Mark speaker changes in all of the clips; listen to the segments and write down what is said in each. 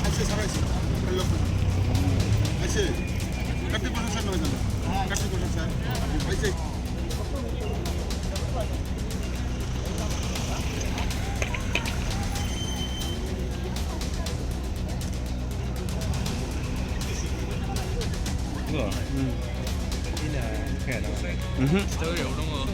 Speaker 1: 아저씨 살아있어. 아저씨, 깍두기버섯 살 나가잖아. 깍두기버섯 살. 아저씨.
Speaker 2: Đúng rồi. Ý là khỏe đâu. Chơi đều đúng không?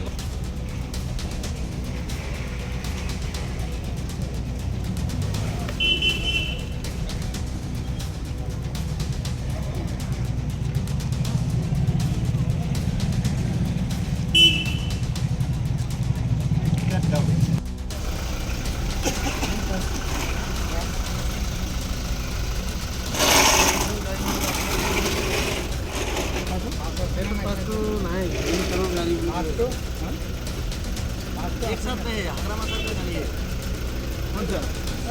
Speaker 3: एक साथ में आगरा साथ में खाली कौन सा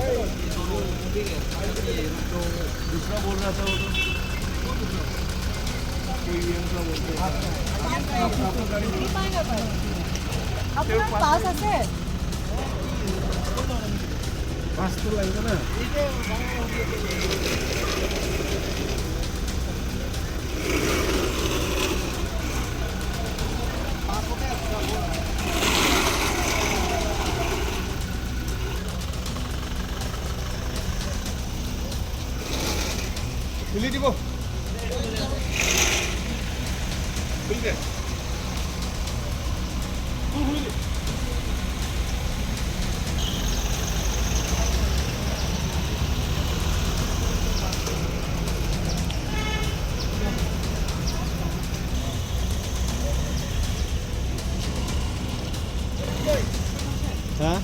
Speaker 3: ये दोनों ठीक है ये तो दूसरा बोल रहा था वो तो कोई ये का बोलते
Speaker 4: আপনার পাস আছে
Speaker 1: পাঁচ তো লাগবে না খুলি দিব খুলি দে খুলি দে
Speaker 2: Hả?